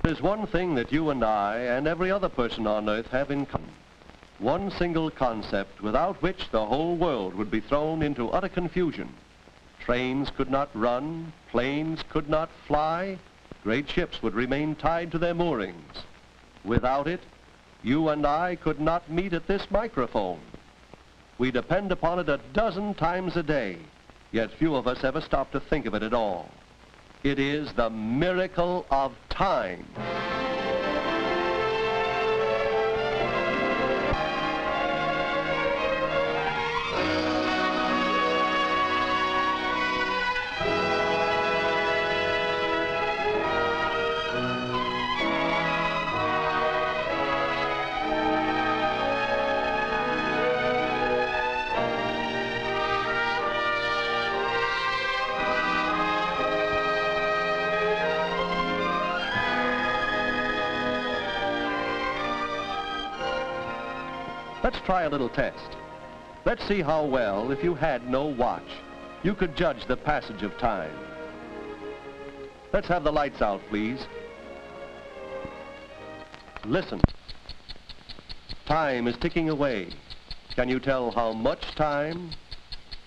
There's one thing that you and I and every other person on earth have in common. One single concept without which the whole world would be thrown into utter confusion. Trains could not run, planes could not fly, great ships would remain tied to their moorings. Without it, you and I could not meet at this microphone. We depend upon it a dozen times a day, yet few of us ever stop to think of it at all. It is the miracle of time. Let's try a little test. Let's see how well, if you had no watch, you could judge the passage of time. Let's have the lights out, please. Listen. Time is ticking away. Can you tell how much time?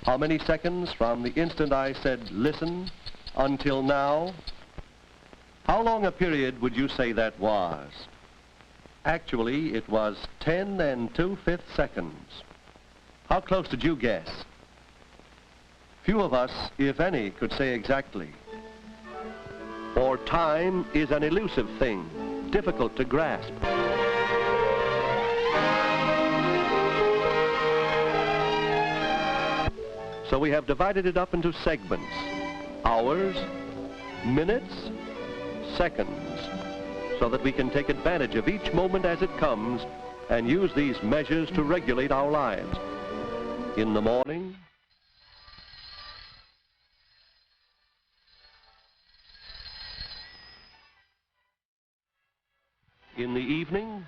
How many seconds from the instant I said listen until now? How long a period would you say that was? Actually, it was 10 2/5 seconds. How close did you guess? Few of us, if any, could say exactly. For time is an elusive thing, difficult to grasp. So we have divided it up into segments: hours, minutes, seconds, so that we can take advantage of each moment as it comes and use these measures to regulate our lives. In the morning, in the evening,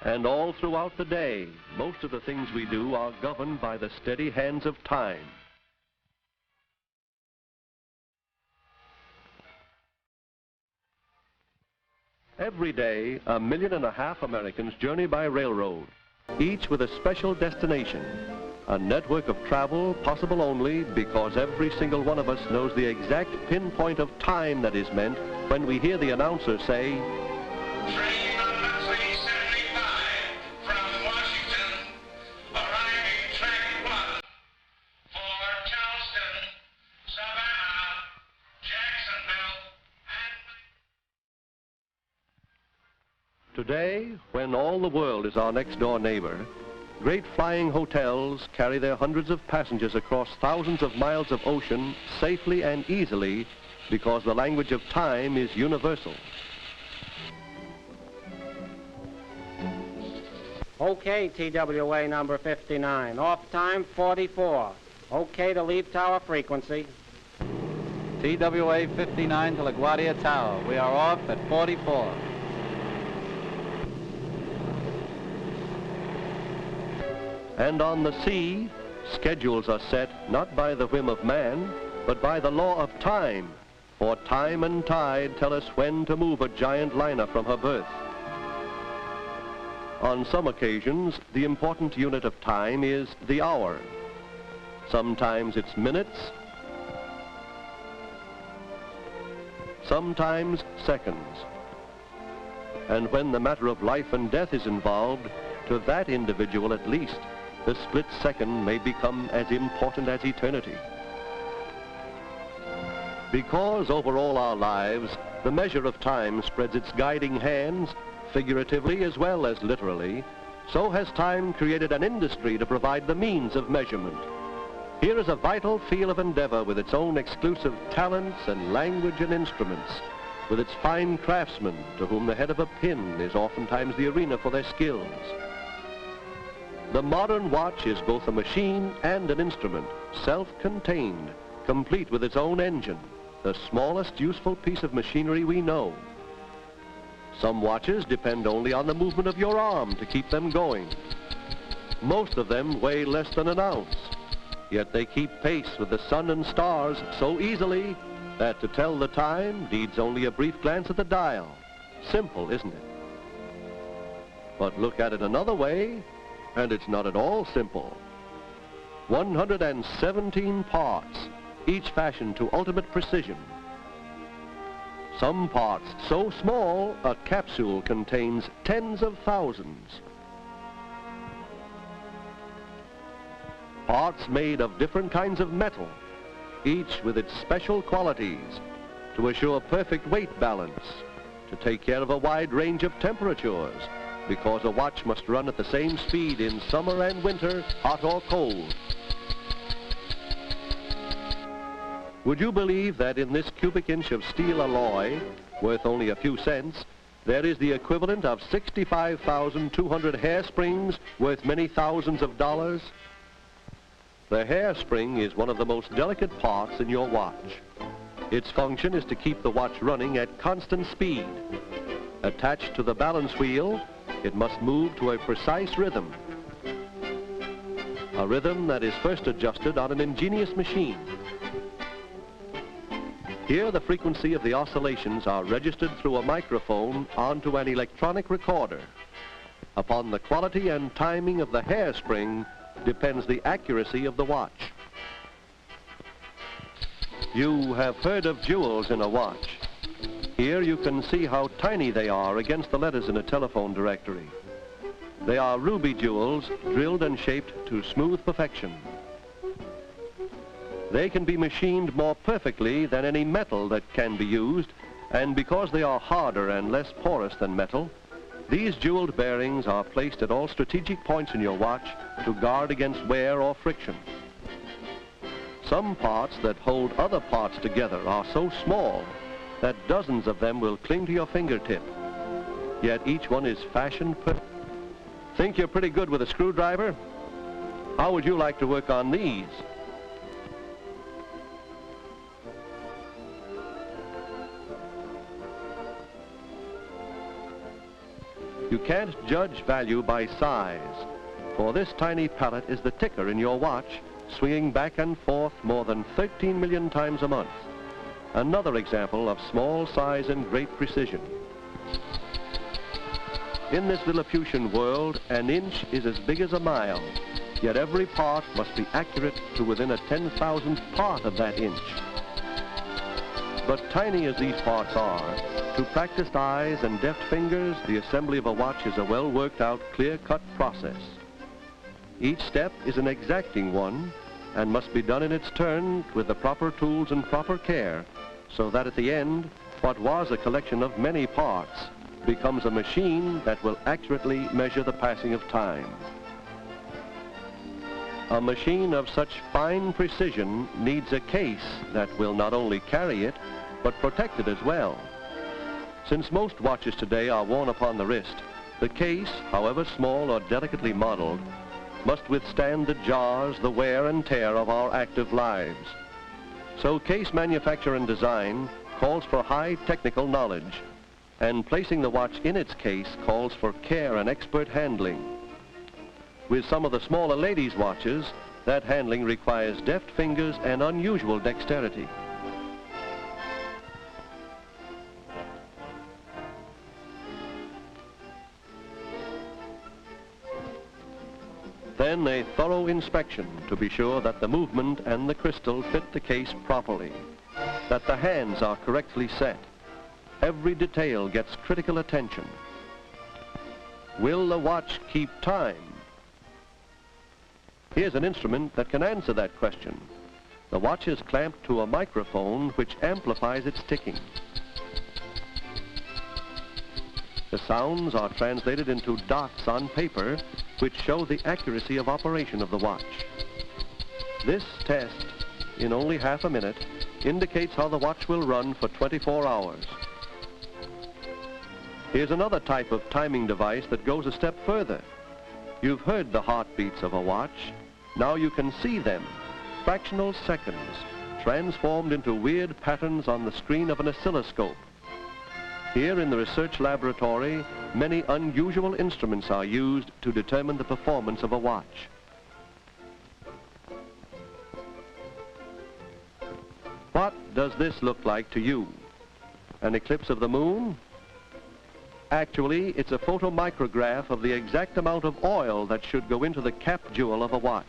and all throughout the day. Most of the things we do are governed by the steady hands of time. Every day, 1.5 million Americans journey by railroad, each with a special destination, a network of travel possible only because every single one of us knows the exact pinpoint of time that is meant when we hear the announcer say, "Train number 375 from Washington, arriving track 1 for Charleston, Savannah, Jacksonville, and..." Today, when all the world is our next-door neighbor, great flying hotels carry their hundreds of passengers across thousands of miles of ocean safely and easily because the language of time is universal. Okay, TWA number 59. Off time 44. Okay to leave tower frequency. TWA 59 to LaGuardia Tower. We are off at 44. And on the sea, schedules are set not by the whim of man, but by the law of time. For time and tide tell us when to move a giant liner from her berth. On some occasions, the important unit of time is the hour. Sometimes it's minutes, sometimes seconds. And when the matter of life and death is involved, to that individual at least, the split second may become as important as eternity. Because over all our lives, the measure of time spreads its guiding hands, figuratively as well as literally, so has time created an industry to provide the means of measurement. Here is a vital field of endeavor with its own exclusive talents and language and instruments, with its fine craftsmen to whom the head of a pin is oftentimes the arena for their skills. The modern watch is both a machine and an instrument, self-contained, complete with its own engine, the smallest useful piece of machinery we know. Some watches depend only on the movement of your arm to keep them going. Most of them weigh less than an ounce. Yet they keep pace with the sun and stars so easily that to tell the time needs only a brief glance at the dial. Simple, isn't it? But look at it another way, and it's not at all simple. 117 parts, each fashioned to ultimate precision. Some parts so small, a capsule contains tens of thousands. Parts made of different kinds of metal, each with its special qualities to assure perfect weight balance, to take care of a wide range of temperatures, because a watch must run at the same speed in summer and winter, hot or cold. Would you believe that in this cubic inch of steel alloy, worth only a few cents, there is the equivalent of 65,200 hairsprings worth many thousands of dollars? The hairspring is one of the most delicate parts in your watch. Its function is to keep the watch running at constant speed. Attached to the balance wheel, it must move to a precise rhythm. A rhythm that is first adjusted on an ingenious machine. Here, the frequency of the oscillations are registered through a microphone onto an electronic recorder. Upon the quality and timing of the hairspring depends the accuracy of the watch. You have heard of jewels in a watch. Here you can see how tiny they are against the letters in a telephone directory. They are ruby jewels drilled and shaped to smooth perfection. They can be machined more perfectly than any metal that can be used, and because they are harder and less porous than metal, these jeweled bearings are placed at all strategic points in your watch to guard against wear or friction. Some parts that hold other parts together are so small that dozens of them will cling to your fingertip. Yet each one is fashioned perfect. Think you're pretty good with a screwdriver? How would you like to work on these? You can't judge value by size, for this tiny pallet is the ticker in your watch, swinging back and forth more than 13 million times a month. Another example of small size and great precision. In this Lilliputian world, an inch is as big as a mile, yet every part must be accurate to within a 10,000th part of that inch. But tiny as these parts are, to practiced eyes and deft fingers, the assembly of a watch is a well-worked-out, clear-cut process. Each step is an exacting one and must be done in its turn with the proper tools and proper care, so that at the end, what was a collection of many parts becomes a machine that will accurately measure the passing of time. A machine of such fine precision needs a case that will not only carry it, but protect it as well. Since most watches today are worn upon the wrist, the case, however small or delicately modeled, must withstand the jars, the wear and tear of our active lives. So case manufacture and design calls for high technical knowledge, and placing the watch in its case calls for care and expert handling. With some of the smaller ladies' watches, that handling requires deft fingers and unusual dexterity. Then a thorough inspection to be sure that the movement and the crystal fit the case properly, that the hands are correctly set. Every detail gets critical attention. Will the watch keep time? Here's an instrument that can answer that question. The watch is clamped to a microphone which amplifies its ticking. The sounds are translated into dots on paper which show the accuracy of operation of the watch. This test, in only half a minute, indicates how the watch will run for 24 hours. Here's another type of timing device that goes a step further. You've heard the heartbeats of a watch. Now you can see them, fractional seconds, transformed into weird patterns on the screen of an oscilloscope. Here in the research laboratory, many unusual instruments are used to determine the performance of a watch. does this look like to you? An eclipse of the moon? Actually, it's a photomicrograph of the exact amount of oil that should go into the cap jewel of a watch.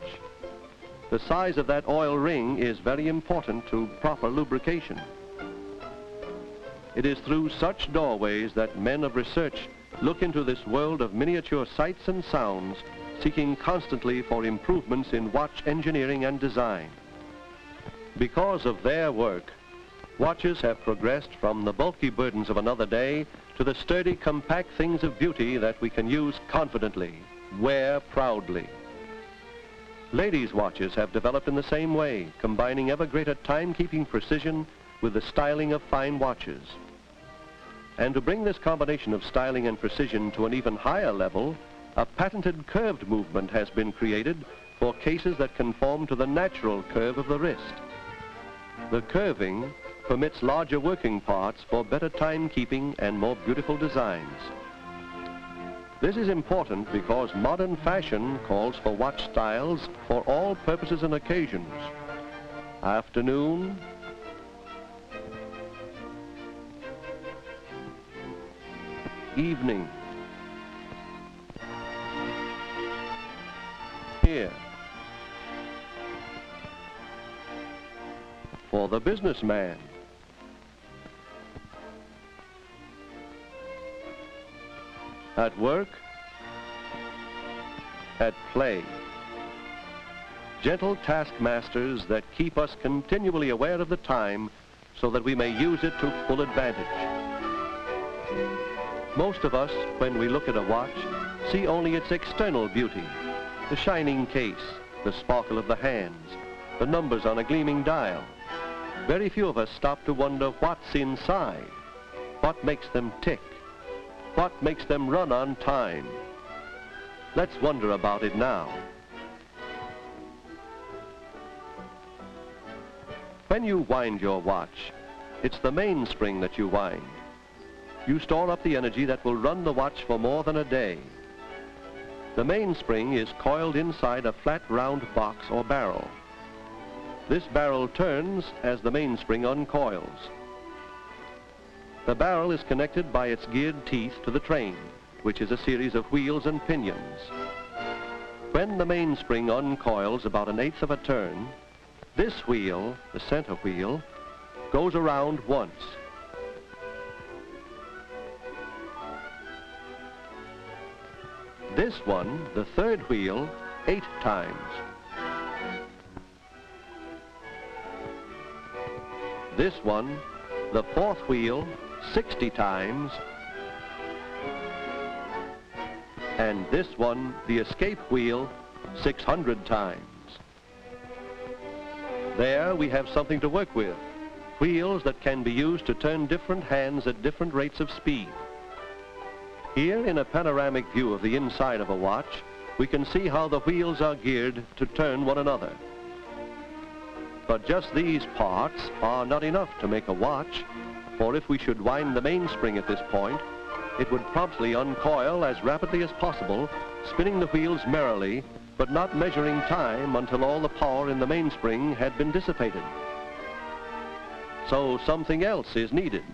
The size of that oil ring is very important to proper lubrication. It is through such doorways that men of research look into this world of miniature sights and sounds, seeking constantly for improvements in watch engineering and design. Because of their work, watches have progressed from the bulky burdens of another day to the sturdy, compact things of beauty that we can use confidently, wear proudly. Ladies' watches have developed in the same way, combining ever greater timekeeping precision with the styling of fine watches. And to bring this combination of styling and precision to an even higher level, a patented curved movement has been created for cases that conform to the natural curve of the wrist. The curving permits larger working parts for better timekeeping and more beautiful designs. This is important because modern fashion calls for watch styles for all purposes and occasions. Afternoon, evening, here, for the businessman, at work, at play. Gentle taskmasters that keep us continually aware of the time so that we may use it to full advantage. Most of us, when we look at a watch, see only its external beauty, the shining case, the sparkle of the hands, the numbers on a gleaming dial. Very few of us stop to wonder what's inside, what makes them tick, what makes them run on time. Let's wonder about it now. When you wind your watch, it's the mainspring that you wind. You store up the energy that will run the watch for more than a day. The mainspring is coiled inside a flat round box or barrel. This barrel turns as the mainspring uncoils. The barrel is connected by its geared teeth to the train, which is a series of wheels and pinions. When the mainspring uncoils about 1/8 of a turn, this wheel, the center wheel, goes around once. This one, the third wheel, 8 times. This one, the fourth wheel, 60 times. And this one, the escape wheel, 600 times. There we have something to work with. Wheels that can be used to turn different hands at different rates of speed. Here, in a panoramic view of the inside of a watch, we can see how the wheels are geared to turn one another. But just these parts are not enough to make a watch, for if we should wind the mainspring at this point, it would promptly uncoil as rapidly as possible, spinning the wheels merrily, but not measuring time until all the power in the mainspring had been dissipated. So something else is needed.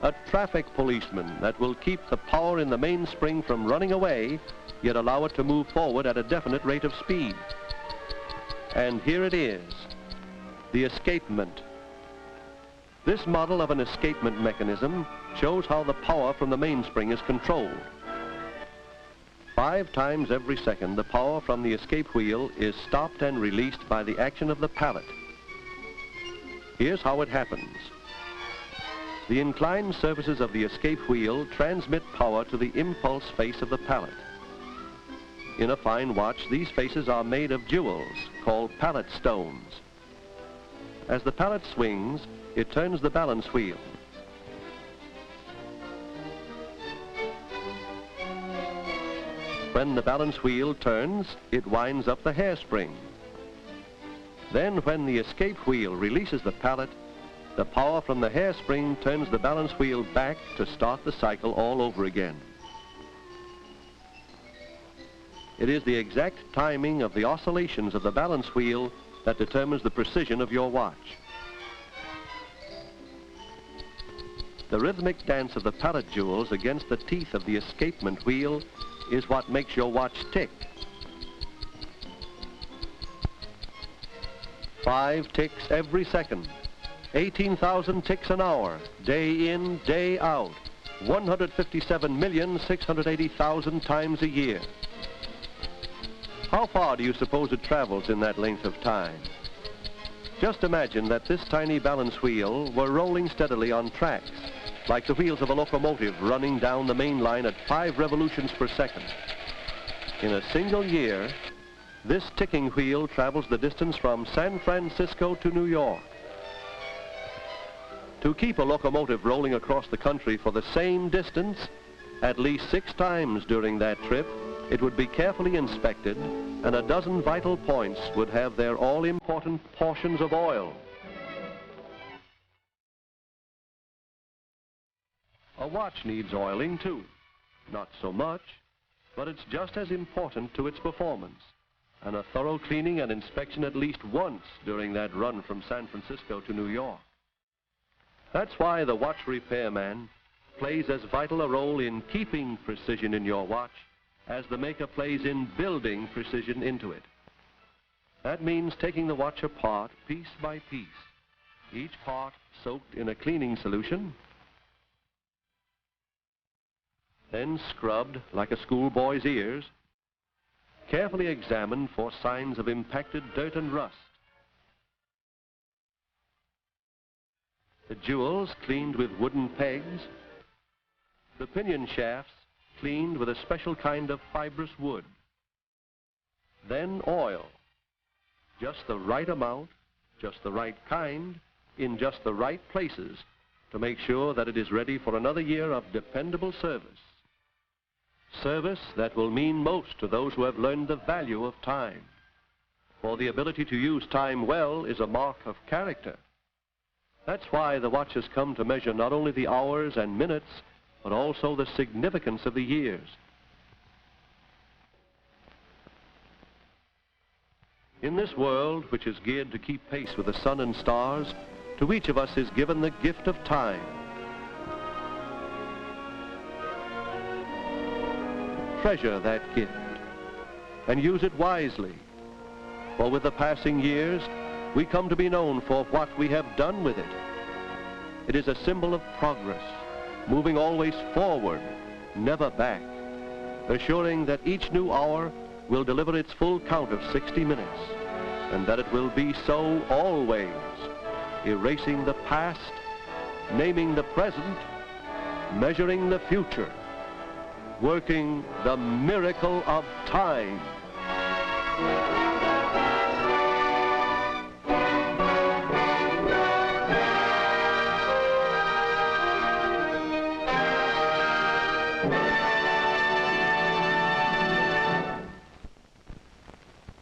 A traffic policeman that will keep the power in the mainspring from running away, yet allow it to move forward at a definite rate of speed. And here it is, the escapement. This model of an escapement mechanism shows how the power from the mainspring is controlled. 5 times every second, the power from the escape wheel is stopped and released by the action of the pallet. Here's how it happens. The inclined surfaces of the escape wheel transmit power to the impulse face of the pallet. In a fine watch, these faces are made of jewels called pallet stones. As the pallet swings, it turns the balance wheel. When the balance wheel turns, it winds up the hairspring. Then when the escape wheel releases the pallet, the power from the hairspring turns the balance wheel back to start the cycle all over again. It is the exact timing of the oscillations of the balance wheel that determines the precision of your watch. The rhythmic dance of the pallet jewels against the teeth of the escapement wheel is what makes your watch tick. 5 ticks every second, 18,000 ticks an hour, day in, day out, 157,680,000 times a year. How far do you suppose it travels in that length of time? Just imagine that this tiny balance wheel were rolling steadily on tracks, like the wheels of a locomotive running down the main line at 5 revolutions per second. In a single year, this ticking wheel travels the distance from San Francisco to New York. To keep a locomotive rolling across the country for the same distance, at least 6 times during that trip, it would be carefully inspected, and a dozen vital points would have their all-important portions of oil. A watch needs oiling too. Not so much, but it's just as important to its performance, and a thorough cleaning and inspection at least once during that run from San Francisco to New York. That's why the watch repairman plays as vital a role in keeping precision in your watch as the maker plays in building precision into it. That means taking the watch apart piece by piece, each part soaked in a cleaning solution, then scrubbed like a schoolboy's ears, carefully examined for signs of impacted dirt and rust. The jewels cleaned with wooden pegs, the pinion shafts cleaned with a special kind of fibrous wood. Then oil, just the right amount, just the right kind, in just the right places to make sure that it is ready for another year of dependable service. Service that will mean most to those who have learned the value of time. For the ability to use time well is a mark of character. That's why the watch has come to measure not only the hours and minutes, but also the significance of the years. In this world, which is geared to keep pace with the sun and stars, to each of us is given the gift of time. Treasure that gift and use it wisely, for with the passing years, we come to be known for what we have done with it. It is a symbol of progress, moving always forward, never back, assuring that each new hour will deliver its full count of 60 minutes, and that it will be so always, erasing the past, naming the present, measuring the future, working the miracle of time.